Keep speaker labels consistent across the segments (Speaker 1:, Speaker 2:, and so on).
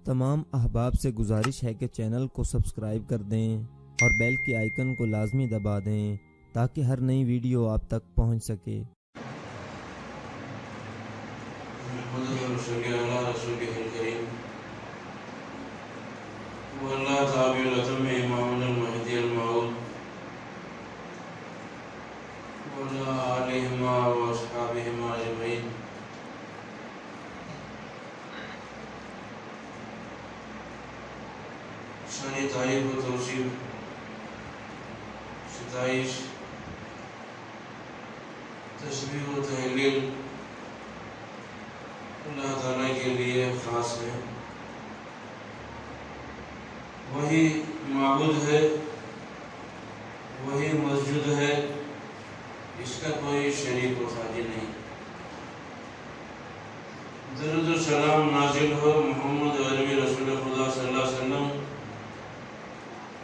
Speaker 1: تمام احباب سے گزارش ہے کہ چینل کو سبسکرائب کر دیں اور بیل کی آئیکن کو لازمی دبا دیں تاکہ ہر نئی ویڈیو آپ تک پہنچ سکے۔
Speaker 2: شان تعریف و توصیف ستائش تسبیح و تحلیل اللہ تعالیٰ کے لیے خاص ہے۔ وہی معبود ہے، وہی مسجود ہے، اس کا کوئی شریک و ساتھی نہیں۔ درود و سلام نازل ہو محمد عربی رسول خدا صلی اللہ علیہ وسلم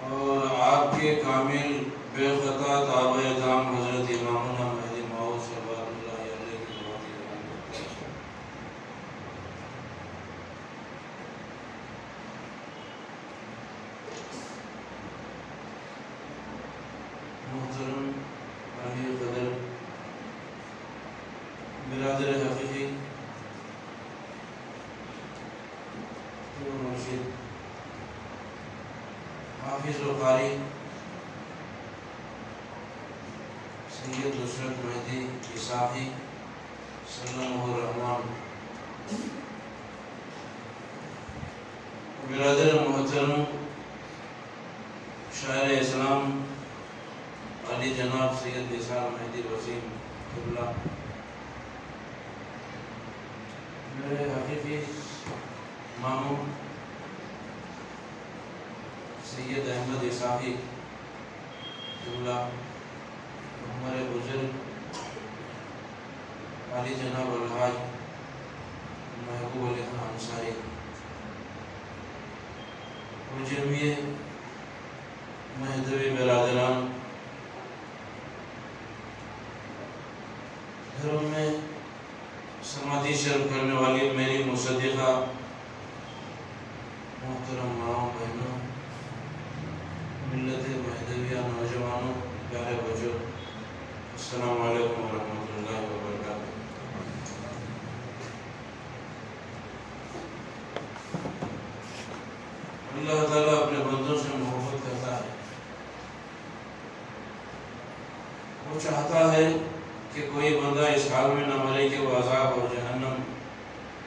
Speaker 2: اور آپ کے کامل بے خطا تابع دام حضرت امامنا مہدی موعود صلوات اللہ علیہ کی ذات محترم علی قدر برادر حقیقی مرشد حافظ و قاری سید نصرت مہدی عیساقی سلم الرحمن، برادر محترم شاعر اسلام علی جناب سید نثار مہدی وسیم قبلہ، میرے حقیقی ماموں سید احمد عیساقی قبلہ، ہمارے بزرگ علی جناب الحاج محبوب علی خان انصاری اور جمعیہ مہدوی برادران، گھروں میں سماعتی شرف کرنے والی میری مصدقہ محترم ماؤں بہنوں، ملت مہدویہ نوجوانوں، پیارے بچوں، السلام علیکم ورحمۃ اللہ وبرکاتہ۔ اللہ تعالیٰ اپنے بندوں سے محبت کرتا ہے، وہ چاہتا ہے کہ کوئی بندہ اس حال میں نہ مرے کہ وہ عذاب اور جہنم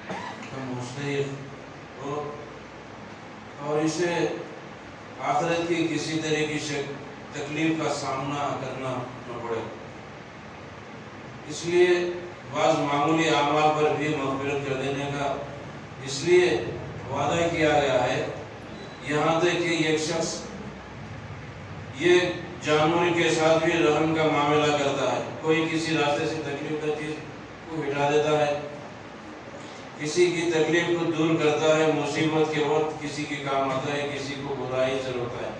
Speaker 2: کا مستحق ہو اور اسے آخرت کی کسی طرح کی تکلیف کا سامنا کرنا نہ پڑے۔ اس لیے بعض معمولی اعمال پر بھی مغفرت کر دینے کا اس لیے وعدہ کیا گیا ہے، یہاں تک کہ ایک شخص یہ جانور کے ساتھ بھی رحم کا معاملہ کرتا ہے، کوئی کسی راستے سے تکلیف کا چیز کو ہٹا دیتا ہے، کسی کی تکلیف کو دور کرتا ہے، مصیبت کے وقت کسی کے کام آتا ہے، کسی کو برائی سے روکتا ہے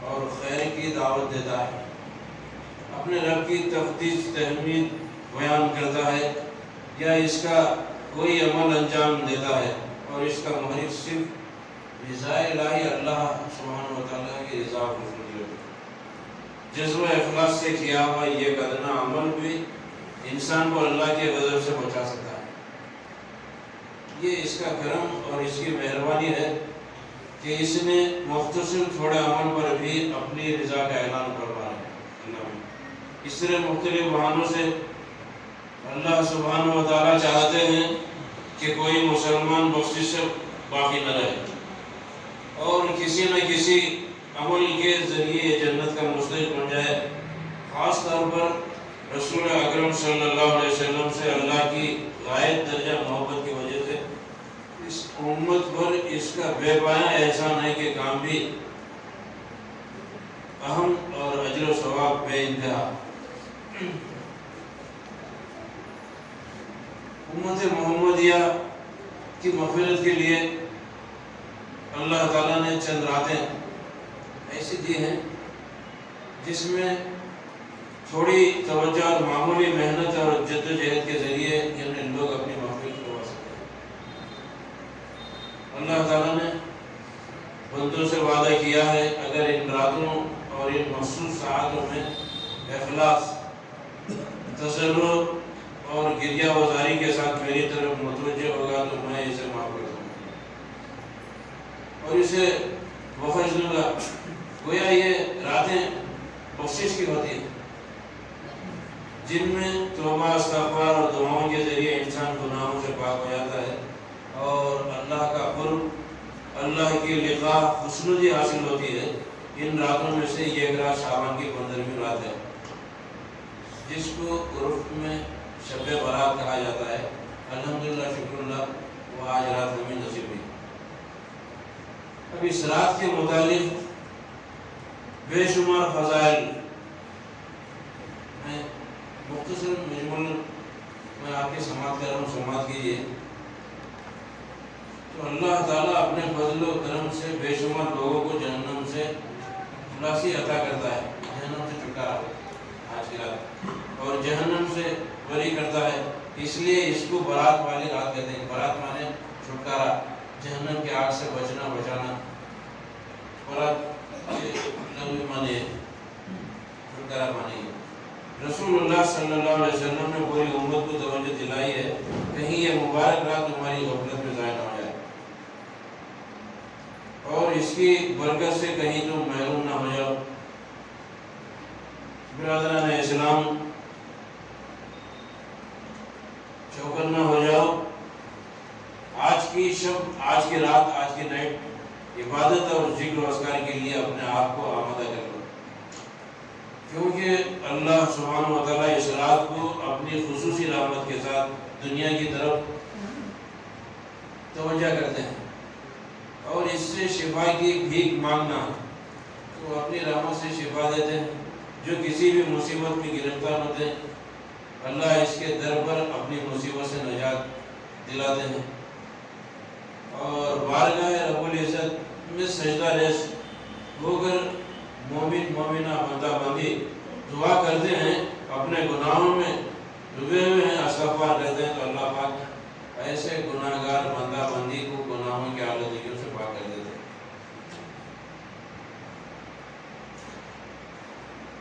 Speaker 2: اور خیر کی دعوت دیتا ہے، اپنے رب کی تقدیس تحمید بیان کرتا ہے یا اس کا کوئی عمل انجام دیتا ہے اور اس کا محرک صرف رضا الہی اللہ سبحانہ و تعالیٰ کی رضا کو خوشی ہے۔ جذبہ اخلاص سے کیا ہوا یہ ادنا عمل بھی انسان کو اللہ کے غضب سے بچا سکتا ہے۔ یہ اس کا کرم اور اس کی مہربانی ہے کہ اس نے مختصر تھوڑے عمل پر بھی اپنی رضا کا اعلان کروا ہے۔ اس طرح مختلف بہانوں سے اللہ سبحانہ و تعالیٰ چاہتے ہیں کہ کوئی مسلمان بخشش سے باقی نہ رہے اور کسی نہ کسی عمل کے ذریعے جنت کا مستحق بن جائے، خاص طور پر رسول اکرم صلی اللہ علیہ وسلم سے اللہ کی غائب درجہ محبت کی وجہ سے اس امت پر اس کا بے پایہ احسان ہے کہ کام بھی اہم اور اجر و ثواب بے انتہا۔ امت محمدیہ کی مغفرت کے لیے اللہ تعالیٰ نے چند راتیں ایسی دی ہیں جس میں تھوڑی توجہ اور معمولی محنت اور جد و جہد کے ذریعے لوگ اپنی مغفرت کروا سکتے ہیں۔ اللہ تعالیٰ نے بندوں سے وعدہ کیا ہے اگر ان راتوں اور ان مخصوص ساعتوں میں اخلاص، تضرع اور گریہ وزاری کے ساتھ میری طرف متوجہ ہوگا تو میں اسے معاف کر دوں گا اور اسے بخش دوں گا۔ گویا یہ راتیں بخشش کی ہوتی ہیں جن میں توبہ، استغفار اور دعاؤں کے ذریعے انسان گناہوں سے پاک ہو جاتا ہے اور اللہ کا قرب، اللہ کی لقاء، خوشنودی حاصل ہوتی ہے۔ ان راتوں میں سے ایک رات شعبان کی 15ویں رات ہے جس کو عرف میں شب برات کہا جاتا ہے۔ الحمدللہ، شکر اللہ، وہ آج رات ہمیں نصیب ہوئی۔ اب اس رات کے متعلق بے شمار فضائل میں مختصر مجمل میں آپ کی سماعت کر رہا ہوں، سماعت کیجیے۔ تو اللہ تعالیٰ اپنے فضل و کرم سے بے شمار لوگوں کو جہنم سے خلاصی عطا کرتا ہے، جہنم سے چھٹکارا آج کی رات، اور جہنم سے بری کرتا ہے۔ اس لیے اس کو برات والی رات کہتے ہیں۔ برات مانے چھٹکارا، جہنم کی آگ سے بچنا، بچانا۔ برات کے لفظ مانے چھٹکارا مانے۔ رسول اللہ صلی اللہ علیہ وسلم نے پوری امت کو توجہ دلائی ہے کہیں یہ مبارک رات تمہاری غفلت میں ضائع نہ ہو جائے اور اس کی برکت سے کہیں تم محروم نہ ہو جاؤ۔ برادران اسلام، چوکن نہ ہو جاؤ۔ آج کی شب، آج کی رات، آج کی نائٹ عبادت اور ذکر و اذکار کے لیے اپنے آپ کو آمادہ کر لو، کیونکہ اللہ سبحانہ و تعالیٰ اس رات کو اپنی خصوصی رحمت کے ساتھ دنیا کی طرف توجہ کرتے ہیں اور اس سے شفا کی بھیک مانگنا، تو اپنی رحمت سے شفا دیتے ہیں۔ جو کسی بھی مصیبت میں گرفتار ہوتے ہیں اللہ اس کے در پر اپنی مصیبت سے نجات دلاتے ہیں اور بارگاہ رب العزت میں سجدہ ریز ہو کر مومن، مومنہ، بندہ بندی دعا کرتے ہیں، اپنے گناہوں میں ڈوبے ہوئے ہیں، استغفار کرتے ہیں، تو اللہ پاک ایسے گناہگار بندہ بندی کو گناہوں کی آلودگیوں سے پاک کر دیتے ہیں۔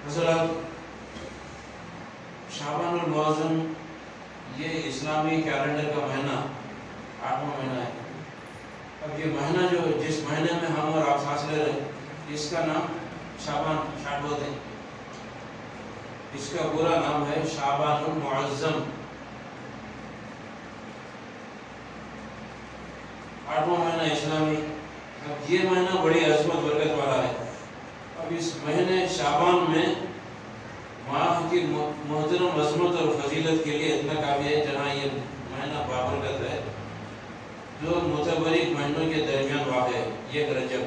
Speaker 2: حضرات، شعبان المعظم یہ اسلامی کیلنڈر کا مہینہ 8واں مہینہ ہے۔ اب یہ مہینہ جو جس مہینے میں ہم اور آپ سانس لے رہے ہیں اس کا نام شعبان بولتے ہیں۔ اس کا پورا نام ہے شعبان المعظم، 8واں مہینہ اسلامی۔ اب یہ مہینہ بڑی عظمت برکت والا ہے۔ اب اس مہینے شعبان میں ماہ کی محترم عظمت اور فضیلت کے لیے اتنا کافی ہے جہاں یہ مہینہ بابرکت ہے جو متبرک مہینوں کے درمیان واقع ہے۔ یہ رجب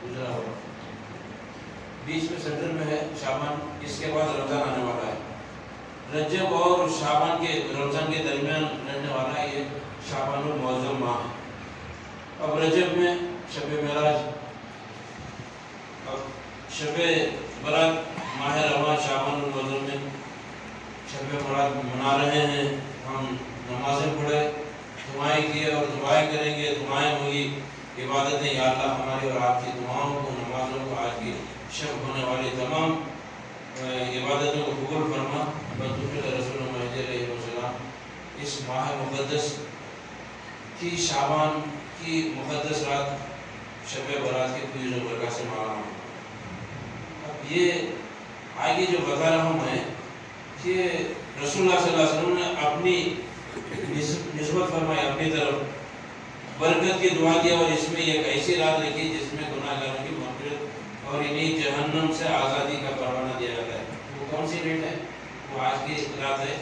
Speaker 2: گزرا ہوا، بیچ میں سینٹر میں ہے شعبان، اس کے بعد رمضان آنے والا ہے۔ رجب اور شعبان کے، رمضان کے درمیان رہنے والا ہے یہ شعبان المعظم ماہ۔ اب رجب میں شب معراج، اب شب برات ماہ رواں شعبان المعظم میں شب برات منا رہے ہیں۔ ہم نمازیں پڑھے، دعائیں کیے اور دعائیں کریں گے، دعائیں ہوگی، عبادتیں۔ یا اللہ ہماری اور آپ کی دعاؤں کو، نمازوں کو، آج کی شب ہونے والی تمام عبادتوں کو قبول فرما۔ بطور رسول محمد علیہ السلام اس ماہ مقدس کی، شعبان کی مقدس رات شب برات کے فیض و برکات سے مالا ہوں۔ اب یہ آگے جو بتا رہا ہوں میں کہ رسول اللہ صلی اللہ علیہ وسلم نے اپنی نسبت فرمائی اپنی طرف، برکت کی دعا کی اور اس میں ایک ایسی رات لکھی جس میں گناہگاروں کی مغفرت اور انہیں جہنم سے آزادی کا پروانہ دیا جاتا ہے۔ وہ کون سی ڈیٹ ہے؟ وہ آج کی رات ہے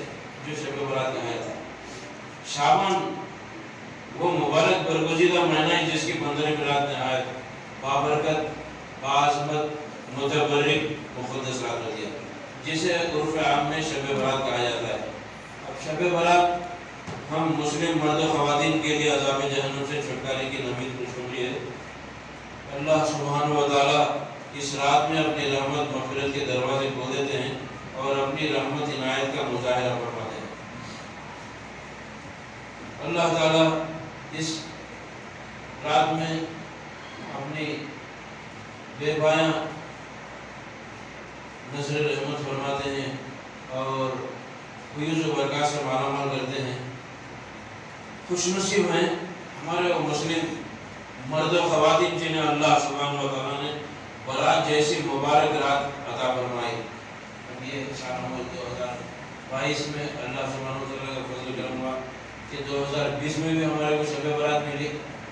Speaker 2: جو شب برات کہا جاتا ہے۔ شعبان وہ مبارک برگزیدہ مہینہ ہے جس کی 15ویں رات نہایت بابرکت، باعظمت، متبرک، مقدس رات ہوتی ہے جسے عرف عام میں شب برات کہا جاتا ہے۔ اب شب برات ہم مسلم مرد و خواتین کے لیے عذاب جہنم سے چھٹکارے کی نوید خوشخبری ہے۔ اللہ سبحانہ و تعالیٰ اس رات میں اپنی رحمت مغفرت کے دروازے کھول دیتے ہیں اور اپنی رحمت عنایت کا مظاہرہ فرماتے ہیں۔ اللہ تعالیٰ اس رات میں اپنی بے پایاں نظر رحمت فرماتے ہیں اور فیوز و برکات سے مالا مال کرتے ہیں۔ خوش نصیب ہیں ہمارے وہ مسلم مرد و خواتین جنہیں اللہ سبحانہ و تعالیٰ نے برات جیسی مبارک رات عطا فرمائی۔ اب یہ سال 2022 میں اللہ سبحانہ و تعالیٰ کا فضل کرم ہوا کہ 2020 میں بھی ہمارے کو شب برات ملی۔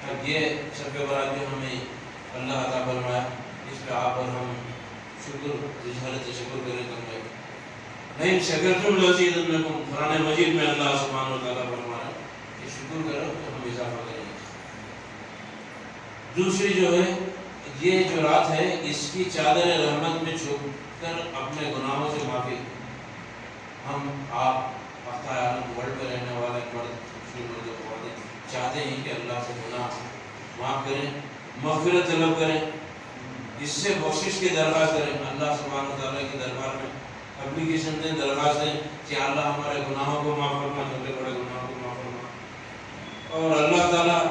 Speaker 2: اب یہ شب برات بھی ہمیں اللہ عطا فرمایا، اس پہ آپ اور ہم شکر اظہار شکر کریں کریں۔ نہیں شکرتم لأزیدنکم، قرآن مجید میں اللہ سبحانہ و تعالیٰ فرما رہا ہے کہ شکر کرو تو ہم اضافہ کریں گے۔ دوسری جو ہے یہ جو رات ہے اس کی چادر رحمت میں چھپ کر اپنے گناہوں سے معافی، ہم آپ پختہ عالم ورلڈ میں رہنے والے مرد و خواتین چاہتے ہیں کہ اللہ سے گناہ معاف کریں، مغفرت طلب کریں، اس سے بخشش کی درخواست کریں، اللہ سبحانہ و تعالیٰ کے دربار میں اپلیکیشن دیں، درخواست دیں کہ اللہ ہمارے گناہوں کو معاف فرما، چھوٹے بڑے گناہوں کو معاف فرما۔ اور اللہ تعالیٰ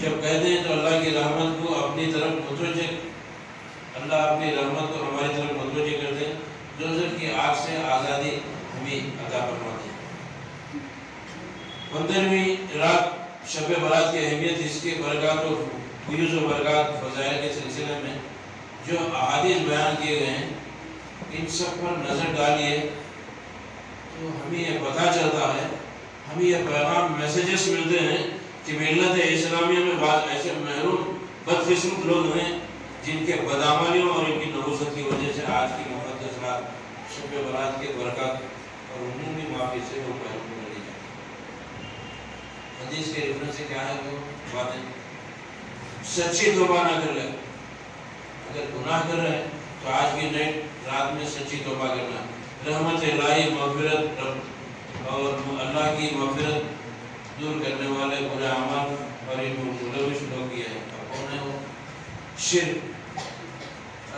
Speaker 2: جب کہتے ہیں تو اللہ کی رحمت کو اپنی طرف متوجہ، اللہ اپنی رحمت کو ہماری طرف متوجہ کرتے ہیں، دوزخ کی آگ سے آزادی ہمیں عطا فرماتے ہیں۔ 15ویں رات شب برات کی اہمیت، اس کی برکات و فیوز و برکات فضائل کے سلسلے میں جو احادیث بیان کیے گئے ہیں ان سب پر نظر ڈالیے تو ہمیں یہ پتہ چلتا ہے، ہمیں یہ پیغام میسیجز ملتے ہیں کہ ملت اسلامیہ میں بعض ایسے محروم بدقسمت لوگ ہیں جن کے بدعمالیوں اور ان کی نحوست کی وجہ سے آج کی مقدس رات شب برات کے برکات اور عمومی معافی سے وہ محروم کر دی جائے۔ حدیث کے ریفرنس سے کیا ہے وہ باتیں؟ سچی توبہ نہ کر لے، اگر گناہ کر رہے ہیں تو آج کی نائٹ رات میں سچی توبہ کرنا، رحمت الہی مغفرت اور اللہ کی مغفرت دور کرنے والے برے اعمال اور ان کو ملوث لوگ یہ ہیں۔ اب کون ہے وہ؟ شرک،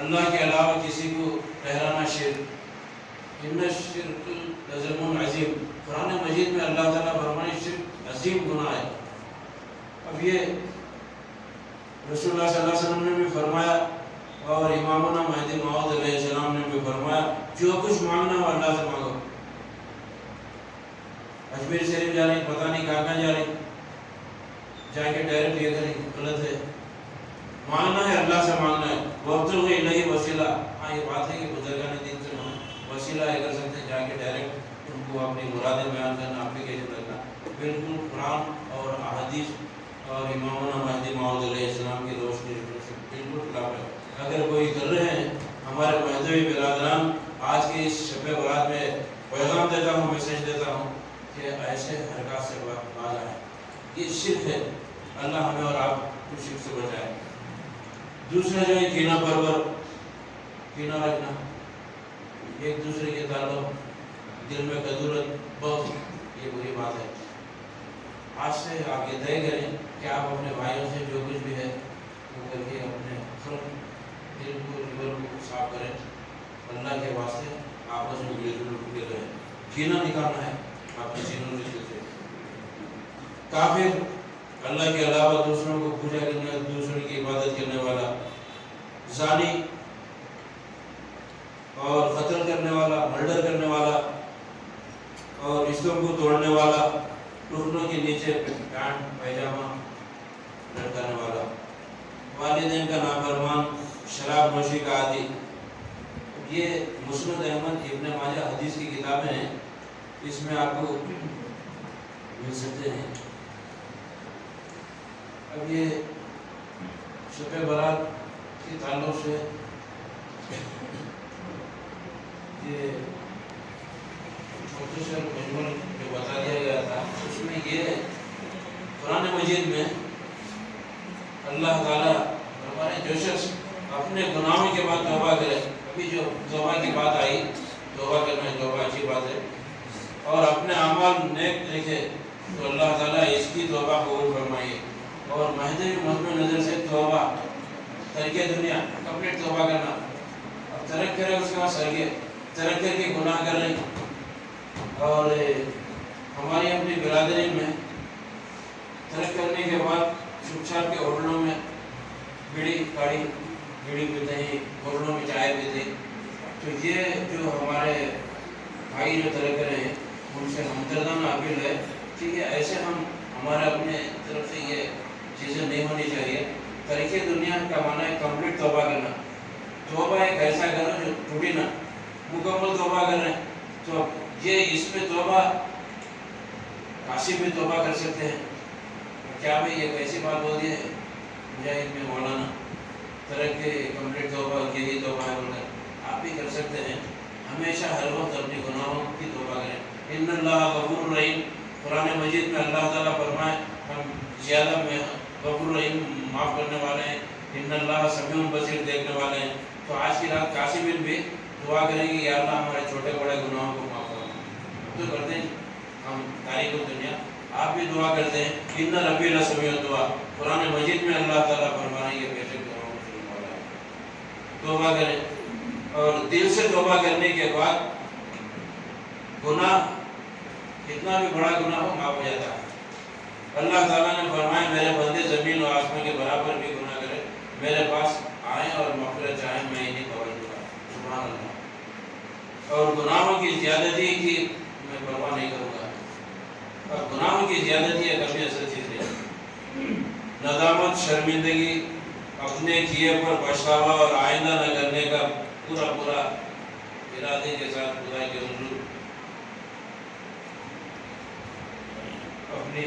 Speaker 2: اللہ کے علاوہ کسی کو ٹھہرانا شرک، ان شرک لظلم عظیم، قرآن مجید میں اللہ تعالیٰ فرمائے شرک عظیم گناہ ہے۔ اب یہ رسول اللہ صلی اللہ علیہ وسلم نے بھی فرمایا اور امامنا مہدی موعود علیہ السلام نے بھی فرمایا جو کچھ مانگنا ہو اللہ سے مانگو۔ اجمیر شریف جا رہی پتہ نہیں کہاں جا رہی، جا کے ڈائریکٹ یہ کریں غلط ہے، مانگنا ہے اللہ سے مانگنا ہے۔ وابتغوا الیہ وسیلہ، ہاں یہ بات ہے کہ بزرگان دین سے وسیلہ یہ کر سکتے ہیں، جا کے ڈائریکٹ ان کو اپنی مرادیں بیان کرنا، اپلیکیشن کرنا، بالکل قرآن اور احادیث اور امامنا مہدی موعود علیہ السلام کی روشنی سے بالکل خلاف ہے۔ اگر کوئی کر رہے ہیں ہمارے مہدوی برادران، آج کی اس شب برات میں پیغام دیتا ہوں، میسیج دیتا ہوں کہ ایسے حرکات سے باز آئیں، یہ شرک ہے، اللہ ہمیں اور آپ کو شرک سے بچائے۔ دوسرا جو ہے کینہ پرور، کینہ رکھنا، ایک دوسرے کے تعلق، دل میں کدورت، بغض، یہ بری بات ہے۔ آج سے آپ یہ طے کریں کہ آپ اپنے بھائیوں سے جو کچھ بھی ہے وہ کر کے اپنے دل کو لیور کو صاف کریں، اللہ کے واسطے آپس میں مل جل رہیں، کینہ نکالنا ہے اپنے سینوں رشتے سے۔ کافر، اللہ کے علاوہ دوسروں کو پوجا کرنے، دوسروں کی عبادت کرنے والا، زانی اور قتل کرنے والا، مرڈر کرنے والا اور رشتوں کو توڑنے والا، ٹخنوں کے نیچے پینٹ پیجامہ لٹکانے والا، والدین کا نافرمان، شراب نوشی کا عادی۔ یہ مسند احمد ابن ماجہ حدیث کی کتابیں ہیں، اس میں آپ کو مل سکتے ہیں۔ اب یہ شب برات کے تعلق سے یہ مختصر مجمل جو بتا دیا گیا تھا، اس میں یہ قرآن مجید میں اللہ تعالیٰ ہمارے جو شخص اپنے گناہوں کے بعد توبہ کرے، ابھی جو توبہ کی بات آئی، توبہ کرنا ہے، توبہ اچھی بات ہے، اور اپنے اعمال نیک لکھے تو اللہ تعالیٰ اس کی توبہ قبول فرمائیے۔ اور مہدوی مطمئن نظر سے توبہ، ترک دنیا، کمپلیٹ توبہ کرنا، اب ترک کرے اس کے بعد سرگے ترک کر کے گناہ کر رہے ہیں۔ اور ہماری اپنی برادری میں ترک کرنے کے بعد चुपचाप के होटलों में बीड़ी पीते हैं, होटलों में चाय पीते हैं। तो ये जो हमारे भाई जो तरह करे हैं उनसे हमदर्दाना अपील है कि ये ऐसे हमारे अपने तरफ से ये चीज़ें नहीं होनी चाहिए। तरीके दुनिया का माना है कंप्लीट तौबा करना। तौबा एक ऐसा करो जो टूटी ना, मुकम्मल तौबा कर रहे हैं। तो ये इसमें तौबा काशी में तौबा कर सकते हैं। क्या भाई ये कैसी बात होती है मुजाहिद में मौलाना तरह के कंप्लीट तौबा यही तौबा है बोलकर आप भी कर सकते हैं। हमेशा हर वक्त अपने गुनाहों की तौबा करें। इन्नल्लाह गफूरुर रहीम, कुरान मजीद में अल्लाह ताला फरमाए हम ज़्यादा में गफूर रहीम माफ़ करने वाले हैं। इन्नल्लाह समीउन बसीर देखने वाले हैं। तो आज की रात काशी में भी दुआ करेंगे या अल्लाह हमारे छोटे बड़े गुनाहों को माफ़ करो। तो करते हैं हम तारीख़ दुनिया, आप भी दुआ करते हैं। इन्ना रब्बी लसमीउद दुआ, कुरान मजीद में अल्लाह ताला फरमाए ये बेशक दुआओं को सुनने वाला है। तौबा करें और दिल से तौबा करने के बाद गुनाह कितना भी बड़ा गुनाह हो माफ़ हो जाता है। अल्लाह ताला ने फरमाया मेरे बंदे ज़मीन और आसमान के बराबर भी गुनाह करे मेरे पास आए और मग़फ़िरत चाहें, मैं इन्हीं कबूल करूँगा। सुभान अल्लाह। और गुनाहों की ज़्यादती की मैं परवाह नहीं करूँगा। और गुनाहों की ज़्यादती एक कभी असल चीज़ है। नदामत, शर्मिंदगी, अपने किए पर पछतावा और आइंदा न करने का पूरा इरादे के साथ खुदा के हुज़ूर अपनी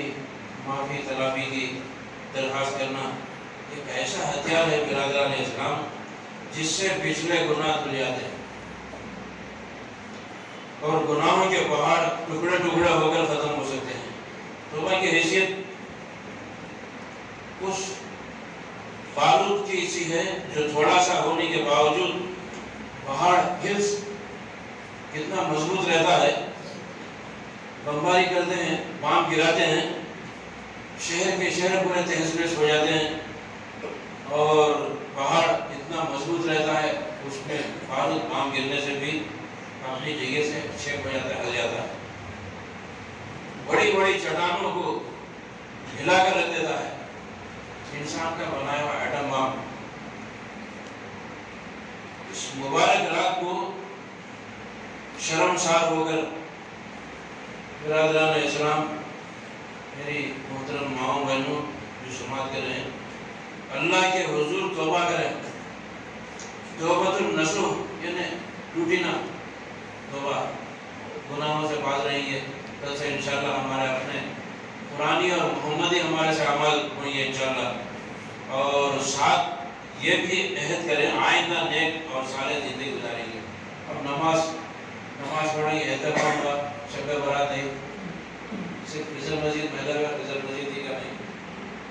Speaker 2: माफ़ी तलाफ़ी की दरख्वास्त करना एक ऐसा हथियार है बिरादरान इस्लाम जिससे पिछले गुनाह धुल जाते हैं और गुनाहों के पहाड़ टुकड़े टुकड़े होकर ख़त्म हो सकते हैं। तौबा की हैसियत उस बारूद की सी है जो थोड़ा सा होने के बावजूद पहाड़ हिल्स कितना मजबूत रहता है। बमबारी करते हैं, बम गिराते हैं, शहर के शहर पूरे तहस नहस हो जाते हैं और पहाड़ इतना मजबूत रहता है उसमें बारूद बम गिरने से भी अपनी जगह से शेक हो जाता है, हिल जाता है। बड़ी बड़ी चट्टानों को हिला कर रख देता है इंसान का बनाया हुआ एटम बम। इस मुबारक रात को शर्मसार होकर बिरादरान इस्लाम, मेरी मोहतरम माओ बहनों जो समात कर रहे हैं, अल्लाह के हुजूर तौबा करें। तौबतुन नसूह यानी टूटी ना तौबा, गुनाहों से बाज रहेंगे। कल से इंशाअल्लाह हमारे अपने कुरानी और मोहम्मदी हमारे से अमल होंगे इंशाअल्लाह। और साथ ये भी अहद करें आइंदा नेक और साले ज़िंदगी गुजारेंगे। अब नमाज पढ़ेंगे, एहतमाम का शब बरात है, सिर्फ फिजर मस्जिद मैदान में फिजर मस्जिद ही का नहीं,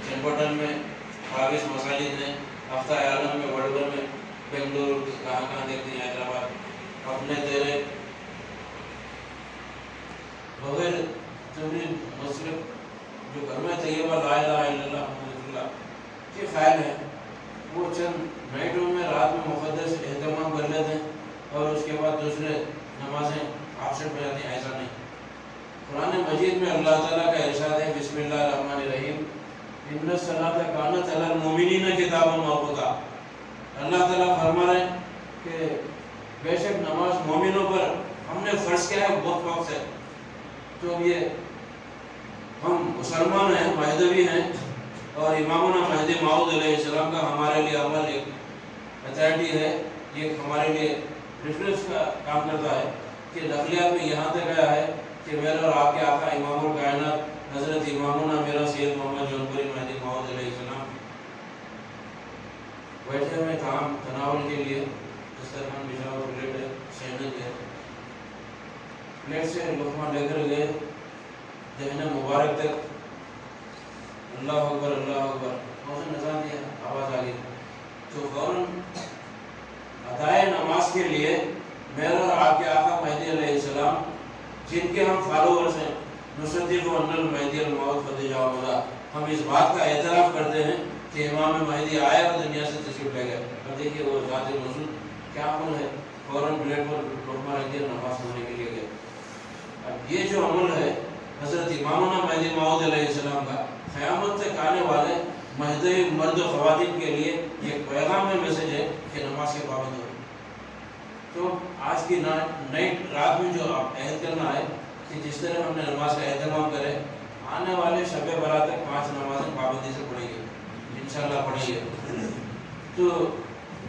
Speaker 2: चंपाटन में 22 मसाजिद हैं, हफ्ता आलम में, वडोदरा में, बेंगलुरु कहाँ देखते हैं, हैदराबाद, अपने तेरे बगैर जबरी मसलक जो घर में तैयबा ला इलाहा इल्लल्लाह मुहम्मदुर के ख्याल है वो चंद नाइटों में रात में मुक़द्दस एहतमाम कर लेते हैं और उसके बाद दूसरे नमाजें आपसे हो जाती हैं। ऐसा नहीं। कुरान मजीद में अल्लाह ताला का इरशाद है बिस्मिल्लाहिर्रहमानिर्रहीम इन्ना सलात कानत अलल मुमिनीना किताबन मौक़ूता। अल्लाह ताला फरमा रहे हैं कि बेशक नमाज मोमिनों पर हमने फ़र्ज़ किया है बहुत वक्त है। तो ये हम मुसलमान हैं, महदवी हैं और इमामुना महदी माऊद अलैहिस्सलाम का हमारे लिए अमल एक अथॉरिटी है, ये हमारे लिए रेफरेंस का काम करता है कि नक़लियात में यहाँ तक आया है कि मेरे और आपके आका इमामुल कायनात हज़रत इमामुना मेरा सैयद मोहम्मद जौनपुरी महदी माऊद अलैहिस्सलाम बैठे हुए काम तनावल के लिए दस्तरखान बिछा हुआ प्लेट है, सैनत है, प्लेट से लुक़मा लेकर गए दहने मुबारक तक, अल्लाह अकबर मौसम नज़ार दिया, आवाज़ आ गई तो फ़ौरन अदाए नमाज के लिए मेरे और आपके आका महदी अलैहिस्सलाम जिनके हम फॉलोअर्स हैं, नुसरत वन्नल महदी अल-मौद फतह, हम इस बात का एतराफ़ करते हैं कि इमाम महदी आए और दुनिया से तशरीफ़ ले गए। अब देखिए वो ज़ात मौजूद क्या अमल है, फ़ौरन प्लेट पर लुक़मा रख दिया, नमाज पढ़ने के लिए गए। अब ये जो अमल है हज़रत इमामुना महदी माऊद अलैहिस्सलाम का क़यामत तक आने वाले مہدوی مرد و خواتین کے لیے ایک پیغام ہے، میسج ہے کہ نماز کے پابند ہو۔ تو آج کی نئی رات میں جو آپ عہد کرنا ہے کہ جس طرح ہم نے نماز کا اہتمام کرے، آنے والے شب برات تک 5 نمازیں پابندی سے پڑھیں گے، انشاءاللہ پڑھیں گے۔ تو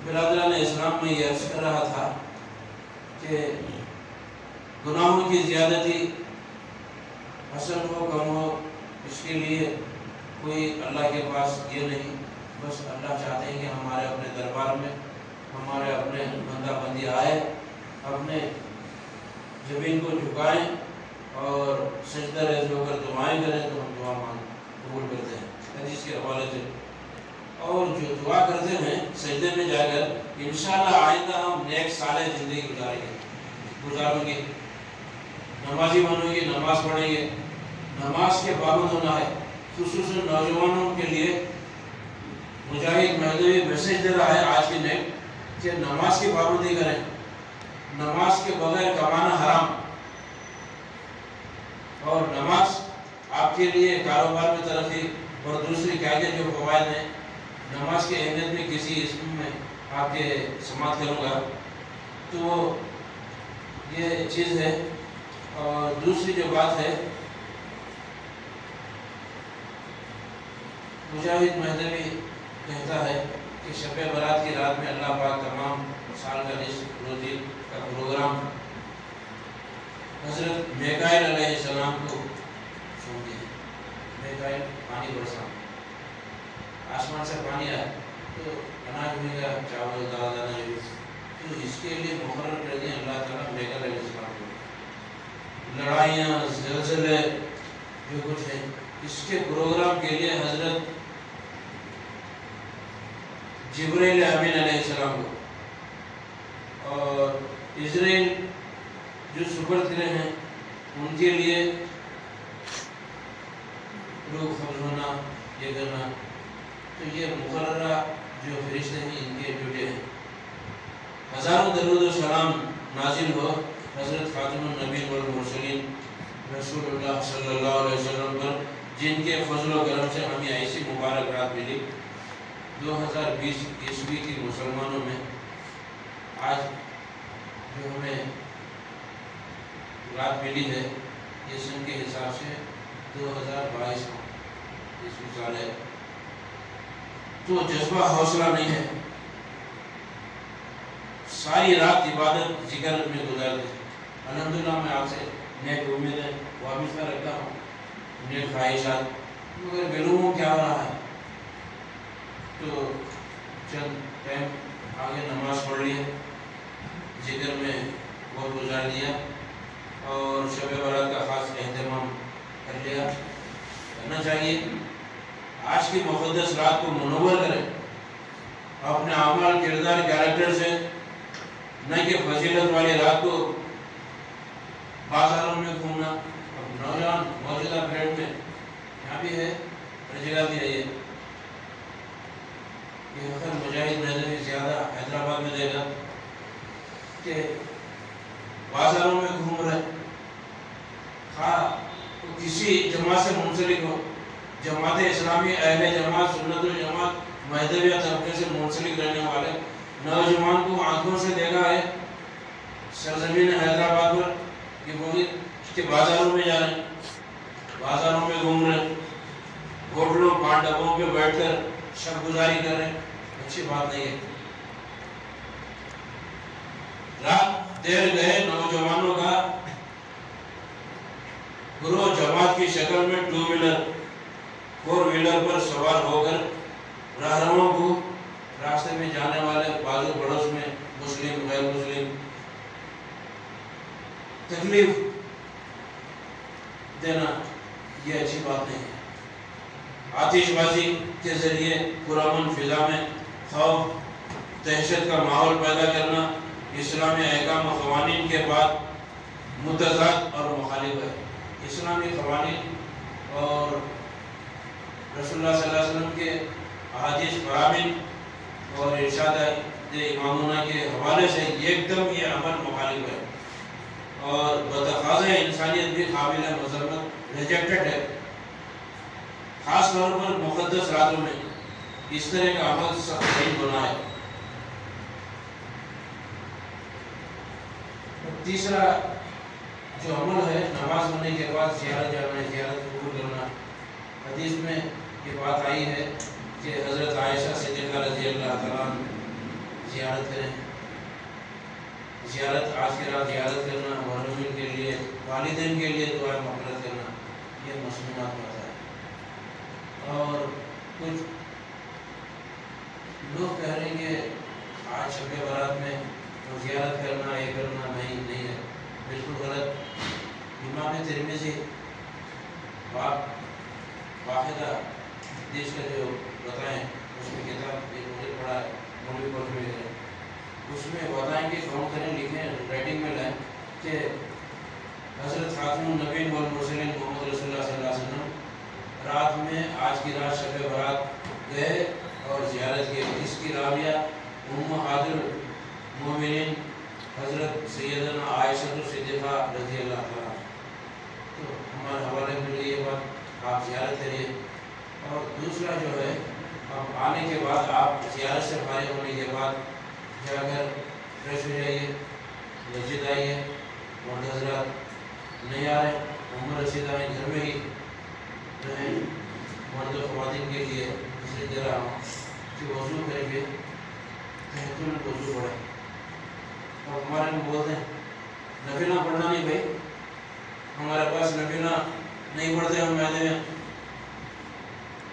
Speaker 2: برادران اسلام میں یہ عرض کر رہا تھا کہ گناہوں کی زیادتی حسن ہو کم ہو، اس کے لیے کوئی اللہ کے پاس یہ نہیں، بس اللہ چاہتے ہیں کہ ہمارے اپنے دربار میں ہمارے اپنے بندہ بندی آئے، اپنے زمین کو جھکائیں اور سجدہ ریز ہو کر دعائیں کریں، تو ہم دعا قبول کرتے ہیں حدیث کے حوالے سے۔ اور جو دعا کرتے ہیں سجدے میں جا کر، انشاءاللہ آئندہ ہم نیک صالح زندگی گزاریں گے، نمازی بنیں گے، نماز پڑھیں گے۔ نماز کے پابند ہونا ہے، خصوصاً نوجوانوں کے لیے مجاہد مہدوی میسج دے رہا ہے آج کے نیک کہ نماز کی پابندی کریں۔ نماز کے بغیر کمانا حرام، اور نماز آپ کے لیے کاروبار میں ترقی اور دوسری کیا کیا جو فوائد ہیں، نماز کی اہمیت میں کسی اسم میں آپ کے سماعت کروں گا، تو یہ چیز ہے۔ اور دوسری جو بات ہے، مجاہد مہدوی کہتا ہے کہ شب برات کی رات میں اللہ پاک تمام سال کا رزق روزی کا پروگرام حضرت میکائیل علیہ السلام کو سونپ دیا۔ میکائیل پانی برسا، آسمان سے پانی آیا تو اناج ہوئے گا، چاول دال دانا جو، تو اس کے لیے مقرر کر دیا اللہ تعالیٰ میکائیل علیہ السلام کو۔ لڑائیاں، زلزلے جو کچھ ہے، اس کے پروگرام کے لیے حضرت جبرائیل امین علیہ السلام کو، اور اسرائیل جو سپر گرہ ہیں ان کے لیے روح قبض ہونا، یہ کرنا، تو یہ مقررہ جو فرشتے ہیں ان کے ڈیوٹی ہیں۔ ہزاروں درود و سلام نازل ہو حضرت خاتم النبیین والمرسلین رسول اللہ صلی اللہ علیہ وسلم پر، جن کے فضل و کرم سے ہمیں ایسی مبارک رات ملی 2020 عیسوی کی مسلمانوں میں۔ آج جو ہمیں رات ملی ہے یہ سن کے حساب سے 2022 عیسوی سال ہے، تو جذبہ حوصلہ نہیں ہے، ساری رات عبادت ذکر میں گزار دی۔ الحمدللہ میں آپ سے نیک امیدیں وابستہ رکھتا ہوں، نیک خواہشات، مگر معلوم کیا ہو رہا ہے، تو چند ٹائم آگے نماز پڑھ لی ہے، ذکر میں وقت گزار دیا، اور شب برات کا خاص اہتمام کر لیا۔ کرنا چاہیے آج کی مقدس رات کو منور کریں، اپنے اعمال، کردار، کیریکٹر سے، نہ کہ فضیلت والی رات کو بازاروں میں گھومنا۔ اب نوجوان موجودہ پیریڈ میں یہاں بھی ہے، ہر جگہ بھی ہے، یہ وقت مجاہد مہدوی زیادہ حیدرآباد میں دے گا کہ بازاروں میں گھوم رہے، کسی جماعت سے منسلک ہو، جماعت اسلامی، اہل جماعت، سنت الجماعت، مہدویہ طبقے سے منسلک رہنے والے نوجوان کو آنکھوں سے دیکھا ہے سرزمین حیدرآباد پر کہ وہ کے بازاروں میں جا رہے ہیں، بازاروں میں گھوم رہے ہیں، ہوٹلوں پانڈبوں پہ بیٹھ کر شب گزاری کر رہے ہیں، اچھی بات نہیں ہے۔ رات دیر گئے نوجوانوں کا گروہ جماعت کی شکل میں 2 ویلر 4 ویلر پر سوار ہو کر راہروں کو، راستے میں جانے والے بازو پڑوس میں مسلم غیر مسلم تکلیف دینا، یہ اچھی بات نہیں ہے۔ آتش بازی کے ذریعے پرامن فضا میں خوف دہشت کا ماحول پیدا کرنا اسلامی احکام و قوانین کے بعد متضاد اور مخالف ہے۔ اسلامی قوانین اور رسول اللہ صلی اللہ علیہ وسلم کے احادیث فرامین اور ارشادات امامونہ کے حوالے سے ایک دم یہ عمل مخالف ہے، اور بتقاضۂ انسانیت بھی قابل مذمت، ریجیکٹڈ ہے، خاص طور پر مقدس راتوں میں۔ इस तरह का अमल सब नहीं बनाए। तीसरा जो अमल है, नमाज होने के बाद ज़ियारत जाना, ज़ियारत कबूल करना। हदीस में ये बात आई है कि हज़रत आयशा सिद्दीक़ा रज़ी अल्लाह तआला ज़ियारत करें। ज़ियारत, आज की रात ज़ियारत करना, मरहूमीन के लिए, वालिदैन के लिए दुआ मग़फ़िरत करना, ये मसनूनात में आता है। और कुछ लोग कह रहे हैं कि आज शब बारात में तो ज़ियारत करना, ये करना नहीं है, बिल्कुल गलत। इमाम तिरमिज़ी वाहिदा देश का जो बताएं, उसमें किताब एक मुझे पढ़ा है, मौलवी कोर्स में है, उसमें बताएं कि कौन करें, लिखें, राइटिंग में लाएं कि हज़रत खातमुन नबीय्यीन वल मुरसलीन मोहम्मद रसूलुल्लाह सल्लल्लाहु अलैहि वसल्लम रात में, आज की रात शब बारात गए और ज़ियारत की। इसकी राविया उम्महातुल मोमिनीन हज़रत सैयदना आयशा सिद्दीक़ा रज़ी अल्लाह तआला। तो हमारे हवाले में ये बात, आप ज़ियारत करिए। और दूसरा जो है, अब आने के बाद आप ज़ियारत से फारिग होने के बाद जाकर फ्रेश हो जाइए, मस्जिद आइए। मर्द हज़रात नहीं आ रहे, उम्र रसीद आए, घर में ही रहें। मर्द ख़वातीन के लिए इसलिए दे रहा हूँ कि वज़ू करके तहज्जुद वज़ू पढ़ें। और हमारे में बोलते हैं नफिला पढ़ना नहीं भाई, हमारे पास नफिला नहीं पढ़ते हम मैदे में।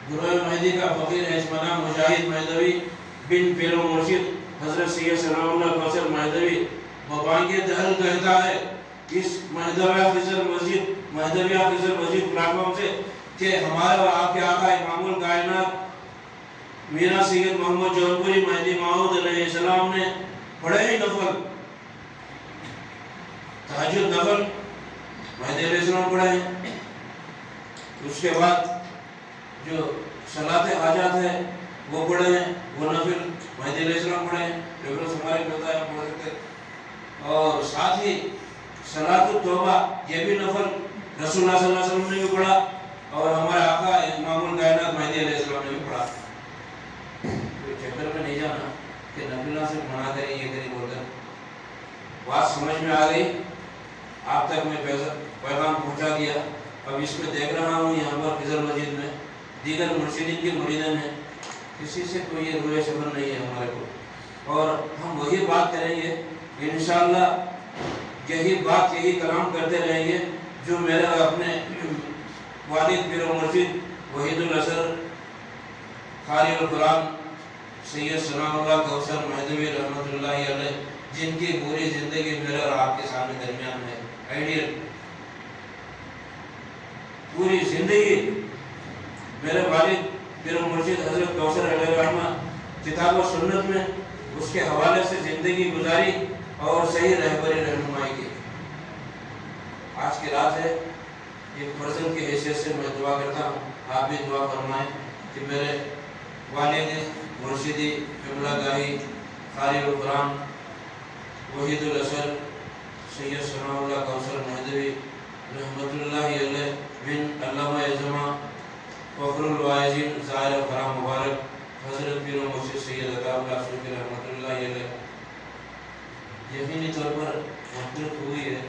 Speaker 2: गुरुए महदी का फ़कीर है इसमना मुजाहिद महदवी बिन पेरो मुर्शिद हज़रत सैयद सलामुल्लाह कौसर महदवी बबांगे दहल कहता है इस महदविया फिजर मस्जिद प्लेटफॉर्म से कि हमारे और आपके आका इमामुल कायनात मीरा सैयद मोहम्मद जौनपुरी महदी माऊद अलैहिस्सलाम ने बड़े ही नफल तहज्जुद नफल महदी अलैहिस्सलाम पढ़े हैं। उसके बाद जो सलाते हाजात है वो पढ़े हैं, वो नफिल महदी अलैहिस्सलाम पढ़े हैं, रेफरेंस हमारे में होता है, पढ़ सकते। और साथ ही सलातुत तौबा, ये भी नफल रसूलुल्लाह सल्लल्लाहु अलैहि वसल्लम ने भी पढ़ा और हमारे आका इमामुल कायनात महदी अलैहिस्सलाम ने भी पढ़ा। तो चक्कर में नहीं जाना कि नफिला से मना करें, ये करें बोलकर। बात समझ में आ गई, आप तक मैं पैगाम पहुंचा दिया। अब इसको देख रहा हूँ यहाँ पर फिजर मस्जिद में दीगर मुर्शिदीन के मुरीदन हैं, किसी से कोई ये रुए शबर नहीं है हमारे को। और हम वही बात करेंगे इंशाअल्लाह, यही कलाम करते रहेंगे जो मेरे अपने वालिद पीर मुर्शिद वहीदुल असर कारी अल कुरान सैयद सनाउल्लाह कौसर महदवी रहमतुल्लाहि अलैह, जिनकी पूरी ज़िंदगी मेरे और आपके सामने दरमियान है, आइडियल पूरी ज़िंदगी मेरे वालिद पीर मुर्शिद हज़रत कौसर अलैहिर्रहमत किताब व सुन्नत में उसके हवाले से ज़िंदगी गुजारी और सही रहबरी रहनुमाई की। आज की रात है, एक फर्जन की हैसियत से मैं दुआ करता हूँ, आप भी दुआ फरमाएं कि मेरे वालिद मुर्शिदी क़िबला गाही कारी अल कुरान वहीदुल असर सैयद सनाउल्लाह कौसर महदवी रहमतुल्लाहि अलैह बिन अल्लामा एज़मा फ़खरुल वाइज़ीन ज़ाहिर फराम मुबारक हज़रत पीर मुर्शिद सैयद अताउल्लाह सूफ़ी रहमतुल्लाहि अलैह यकीनी तौर पर मग़फ़िरत हुई है।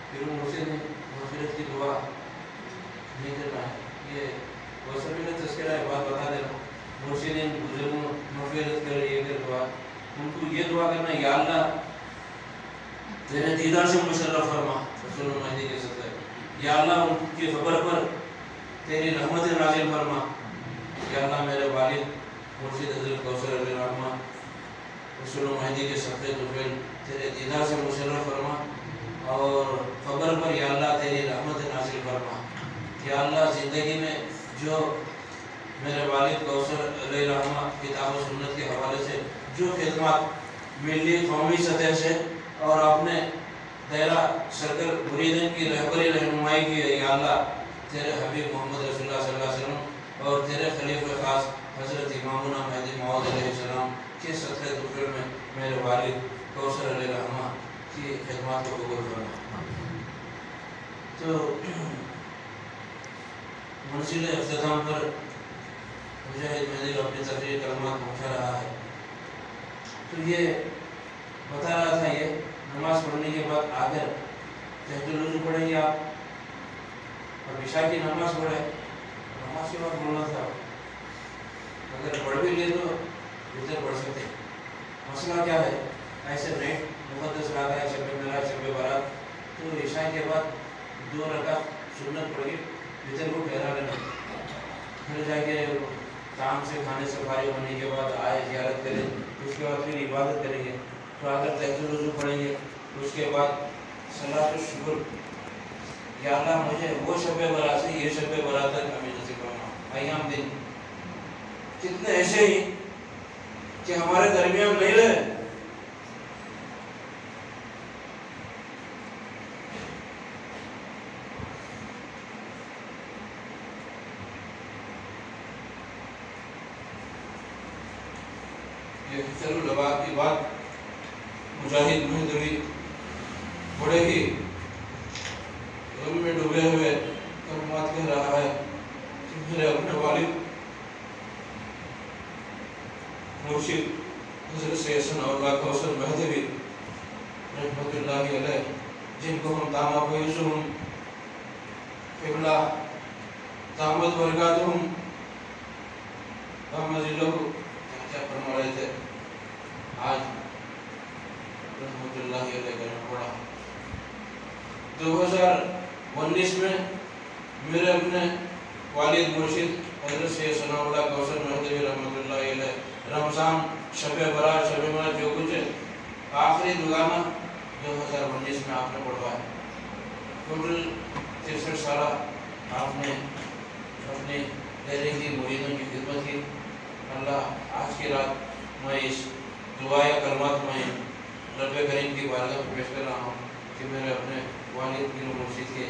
Speaker 2: पीर मुर्शिद ने मग़फ़िरत की दुआ नहीं करना है, ये वैसे भी तज़किरा है, बात बता दे रहा हूँ। मुर्शिदीन बुज़ुर्गों मग़फ़िरत कर, ये कर दुआ, उनको ये दुआ करना, या अल्लाह तेरे दीदार से मुशर्रफ फरमा रसूल महदी के सदक़े, या अल्लाह उनकी ख़बर पर तेरी रहमत नाज़िल फरमा, या अल्लाह मेरे वालिद मुर्शिद हज़रत कौसर अलैहिर्रहमत रसूल महदी के सदक़े तुफ़ैल तेरे दीदार से मुशर्रफ फरमा और ख़बर पर या अल्लाह तेरी रहमत नाज़िल फरमा। या अल्लाह ज़िंदगी में जो मेरे वालिद कौसर अलैहिर्रहमत किताब व सुन्नत के हवाले से जो खिदमत मिली कौमी सतह से और अपने दायरा सर्कल मुरीदीन की रहबरी रहनुमाई की, या अल्लाह तेरे हबीब मोहम्मद रसूलुल्लाह सल्लल्लाहु अलैहि वसल्लम और तेरे खलीफा खास हज़रत इमामुना महदी मौऊद अलैहिस्सलाम के सदक़े तुफ़ैल में मेरे वालिद कौसर अलैहिर्रहमत की खिदमत को कबूल फरमा। तो मंज़िल इख्तिताम पर मुजाहिद मेहदी अपनी तकरीर कलमात पहुँचा रहा है। तो ये बता रहा था, ये नमाज पढ़ने के बाद आकर तहज्जुद वज़ू पढ़ेंगे आप, और इशा की नमाज पढ़े, नमाज के बाद बोलना था, अगर पढ़ भी ले तो भीतर पढ़ सकते। मसला क्या है, ऐसे नहीं मुक़द्दस रात है, शब मेराज, शब बारात, तो इशा के बाद 2 रकात सुन्नत पढ़ के भीतर को ठहरा लेना, फिर जाके काम से खाने से फारिग होने के बाद आए ज़ियारत करें, उसके बाद फिर इबादत करेंगे। तो अगर तहज्जुद वज़ू पढ़ेंगे, उसके बाद सलात शुक्र, या अल्लाह मुझे वो शब बारात से ये शब बारात तक हमें नसीब फरमा। अय्याम दिन कितने ऐसे ही कि हमारे दरमियान नहीं रहे, ये फिक्रुल लबाद की बात मुजाहिद मेहदवी बड़े ही गम में डूबे हुए कलमात कह रहा है कि मेरे अपने वालिद मुर्शिद हज़रत सैयद सनाउल्लाह कौसर मेहदवी रहमतुल्लाहि अलैह, जिनको हम दामा फ़ैज़ुहुम क़िबला दामत बरकातुहुम दामज़िलहु क्या फरमा रहे थे, आज रहमतुल्लाहि अलैह करना पड़ा। 2019 में मेरे अपने वालिद मुर्शिद हज़रत सैयद सनाउल्लाह कौसर मेहदवी रहमतुल्लाहि अलैह रमज़ान, शब बरात, शब मेराज, जो कुछ आखिरी दुगाना 2019 में आपने पढ़वाया। टोटल 63 साल आपने अपने डेरे की मुरीदों की खिदमत की। अल्लाह आज की रात मैं इस दुआ या कलमात में रब करीम की बारगाह में पेश कर रहा हूँ कि मेरे अपने वालिद की मुर्शिद के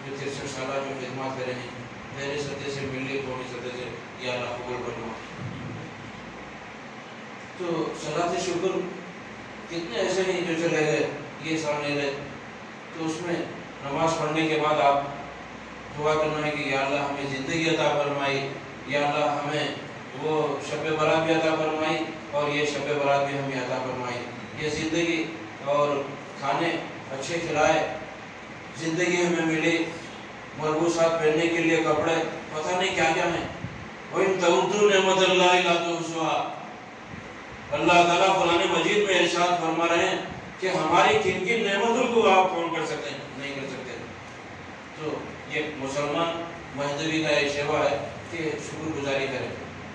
Speaker 2: जो 63 साल जो खिदमत करे हैं, मेरे सतह से मिली थोड़ी सतह से या अल्लाह कबूल फरमा। तो सलात शुक्र कितने ऐसे ही जो चले गए, ये सामने रहे, तो उसमें नमाज पढ़ने के बाद आप दुआ करना है कि या अल्लाह हमें ज़िंदगी अता फरमाई, या अल्लाह हमें वो शब बारात भी अता फरमाई और ये शब बारात भी हमें अता फरमाई। ये ज़िंदगी और खाने अच्छे खिलाए, ज़िंदगी हमें मिली, मलबूसात पहनने के लिए कपड़े, पता नहीं क्या क्या है। वइन तउद्दू नेमतल्लाहि ला तुहसूहा, अल्लाह ताला कुरान मजीद में इरशाद फरमा रहे हैं कि हमारी किन किन नेमतों को आप कौन कर सकते हैं, नहीं कर सकते। तो ये मुसलमान मेहदवी का ये सेवा है कि शुक्रगुजारी करें,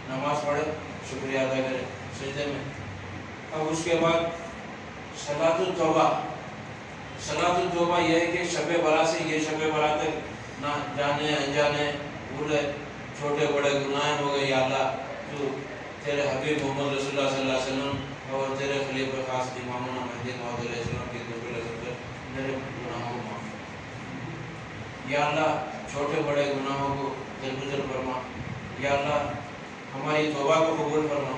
Speaker 2: नमाज पढ़े, शुक्रिया अदा करें सजदे में। अब उसके बाद सलातुत तौबा, सलातुत तौबा यह है कि शब बारात से ये शब बारात तक ना जाने अनजाने भूले छोटे बड़े गुनाह हो गए, या अल्लाह तो तेरे हबीब मोहम्मद रसूलुल्लाह सल्लल्लाहु अलैहि वसल्लम और तेरे खलीफा खास इमामुना महदी मौऊद अलैहिस्सलाम की दुआ से मेरे गुनाहों को माफ़, या अल्लाह छोटे बड़े गुनाहों को दरगुजर फरमा, या अल्लाह हमारी तौबा को कबूल फरमा।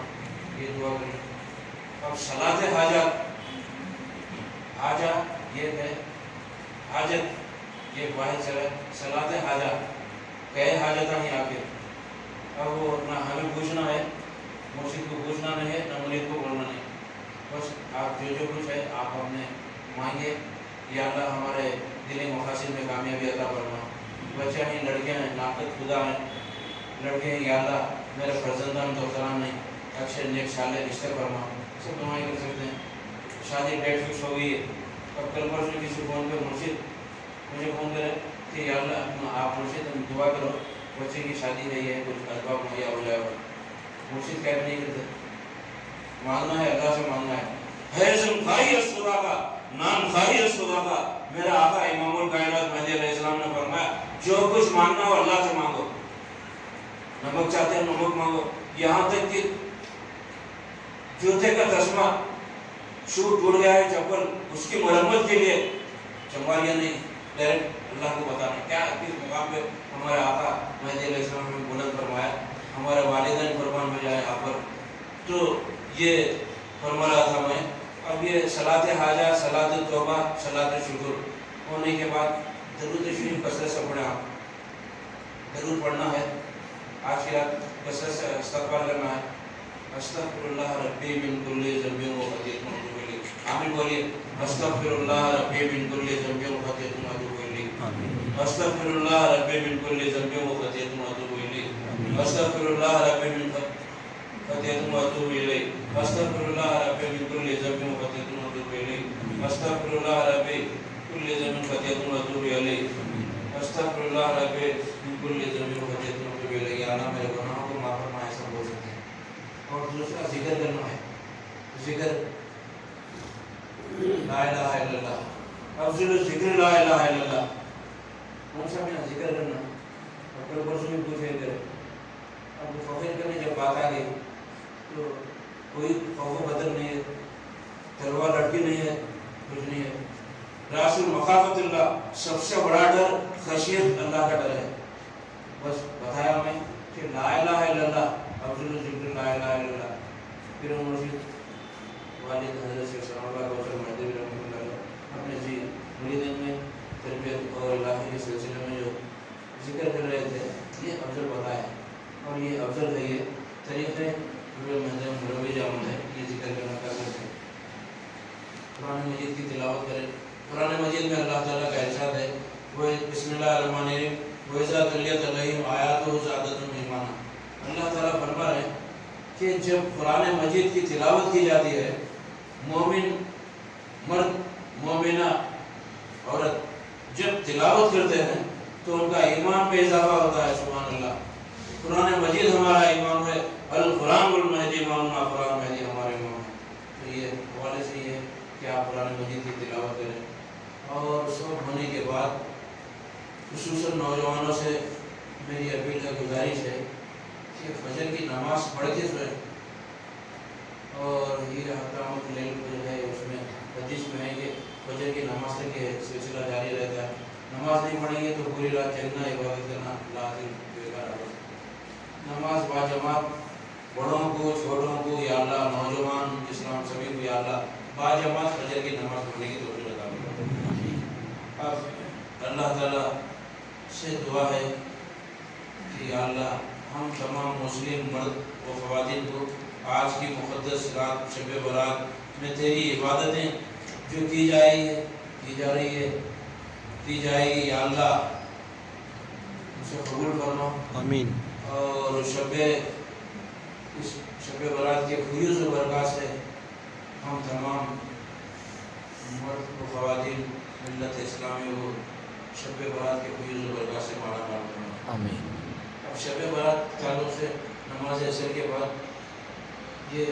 Speaker 2: ये दुआ करें। अब सलात हाजत, हाजा ये है हाजत, ये वाहिद सलात हाजत कहे हाजत ही आके। अब वो ना हमें पूछना है, मुर्शिद को पूछना नहीं है, ना मुरीद को बोलना नहीं, बस आप जो कुछ है आप अपने मांगे, या अल्लाह हमारे दिली मकासद में कामयाबी अता फरमा। बच्चे हैं, लड़कियाँ हैं, नाकत खुदा हैं, लड़के हैं, या अल्लाह मेरे फर्जंदान दोस्तरान नहीं, अच्छे नेक साले रिश्ते फरमा, सब दुआएं कर सकते हैं। शादी डेट फिक्स हो गई है, अब कल परसों किसी फ़ोन पे मुर्शिद मुझे फ़ोन करे कि या अल्लाह आप मुर्शिद दुआ करो, बच्चे की शादी है, ये कुछ असबाब मुहैया हो जाएगा। मुर्शिद कैद नहीं करते, मांगना है अल्लाह से मांगना है खुदा का नाम खाई खुदा का। मेरा आका इमामुल कायनात महदी अलैहिस्सलाम ने फरमाया जो कुछ मांगना हो अल्लाह से मांगो, नमक चाहते हैं नमक मांगो, यहाँ तक कि जूते का तस्मा शूट टूट गया है, चप्पल, उसकी मरम्मत के लिए चंबारिया नहीं, डायरेक्ट अल्लाह को बताना क्या किस मुकाम पे हमारे आका महदी अलैहिस्सलाम ने बुलंद फरमाया, हमारे वालिदैन कुर्बान हो जाए आप पर। तो ये फरमा रहा था मैं। अब ये सलात हाजा, सलात तौबा, सलात शुक्र होने के बाद दरूद शरीफ कसरत से पढ़ें। आप दरूद पढ़ना है। आज की रात कसरत से इस्तग़फ़ार करना है। अस्तग़फ़िरुल्लाह रब्बी मिन कुल्ली ज़ंबिन व ख़तीअतिन व अतूबु इलैह। आमीन बोलिए। अस्तग़फ़िरुल्लाह रब्बी मिन कुल्ली ज़ंबिन व ख़तीअतिन व अतूबु इलैह। अस्तग़फ़िरुल्लाह रब्बी मिन कुल्ली ज़ंबिन व ख़तीअतिन व अतूबु इलैह। अस्तग़फ़िरुल्लाह रब्बी मिन ख़तीअतिन व अतूबु इलैह। अस्तग़फ़िरुल्लाह रब्बी मिन कुल्ली ज़ंबिन व ख़तीअतिन व अतूबु इलैह। अस्तग़फ़िरुल्लाह रब्बी कुल्ली ज़ंबिन व ख़तीअतिन व अतूबु इलैह। अस्तग़फ़िरुल्लाह रब्बी मिन कुल्ली ज़ंबिन व ख़तीअतिन व अतूबु इलैह। या अल्लाह मेरे गुनाहों को माफ़ फरमा, ऐसा बोल सकते हैं। और दूसरा जिक्र करना है, जिक्र ला इलाहा इल्लल्लाह, अफ़ज़लु ज़िक्र ला इलाहा इल्लल्लाह। कौन सा मेरा जिक्र करना? और कल परसों भी पूछे थे, अब फ़ख्र करने जब बात आ गई तो कोई खौफ बदल नहीं है, तलवार लटकी नहीं है, कुछ नहीं है। रासुल मखाफतुल्लाह, सबसे बड़ा डर खशियत अल्लाह का डर है। बस बताया हमें कि ला इलाहा इल्लल्लाह, अफ़ज़लु ज़िक्र ला इलाहा इल्लल्लाह। फिर मुर्शिद वालिद हज़रत शेख सलामुल्लाह गौसर महदवी रहमतुल्लाह अपने जी मुरीदन में तरबियत और इलाही के सिलसिले में जो जिक्र कर रहे थे, ये अफजल बताया और ये अफजल है, ये तरीक़े रवि जामुन है, ये जिक्र करना कर सकते हैं। कुरान मजीद की तिलावत करें। कुरान मजीद में अल्लाह ताला का इरशाद है, वो बिस्मिल्लाहिर्रहमानिर्रहीम व इज़ा तुलियत अलैहिम आयातुहु ज़ादतहुम ईमाना। अल्लाह ताला फरमा रहे हैं कि जब कुरान मजीद की तिलावत की जाती है, मोमिन मर्द मोमिना औरत जब तिलावत करते हैं तो उनका ईमान पे इजाफा होता है। सुभान अल्लाह। कुरान मजीद हमारा ईमान है, अल कुरानुल महदी इमामुना, कुरान महदी हमारे ईमान है। तो ये हवाले से ये कि आप कुरान मजीद की तिलावत करें। और सब होने के बाद खुसूसन नौजवानों से मेरी अपील है, गुजारिश है कि फजर की नमाज पढ़ के सोएं। और ये हकामत लैल जो है उसमें हदीस में है कि फजर की नमाज तक ये सिलसिला जारी रहता है। नमाज नहीं पढ़ेंगे तो पूरी रात जगना, इबादत करना लाजिम बेकार है। नमाज बाजमात बड़ों को छोटों को या अल्लाह, नौजवान इस्लाम सभी को या अल्लाह बाजमात फजर की नमाज पढ़ने की तौफीक अता फरमा। अब अल्लाह ताला से दुआ है कि या अल्लाह हम तमाम मुस्लिम मर्द व ख़वातीन को आज की मुक़द्दस रात शब बरात में तेरी इबादतें जो की जा रही है की जाएगी, या अल्लाह उसे कबूल फरमा।
Speaker 1: आमीन।
Speaker 2: और इस शब बरात के खुयूज़ व बरक़ात से हम तमाम मर्द व ख़वातीन मिल्लत इस्लामी को शब बरात के खुयूज़ व बरक़ात से माला माल फरमा।
Speaker 1: आमीन।
Speaker 2: अब शब बरात ताल्लुक़ से नमाज असर के बाद ये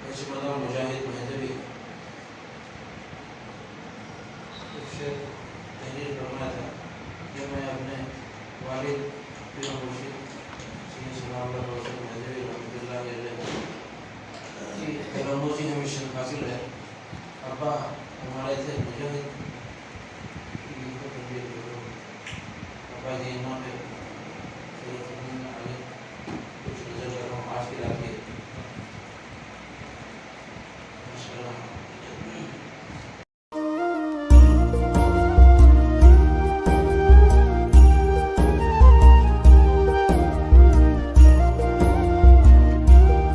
Speaker 2: पेशमदा मुजाहिद महदवी तहरीर फरमाया था कि मैं अपने वालिद पीर मुर्शिद सैयद सलामुल्लाह गौसर महदवी रहमतुल्लाह अलैह की कलामोजी हमेशा हासिल है। अब्बा हमारे थे मुजाहिद, अब्बा जी इमाम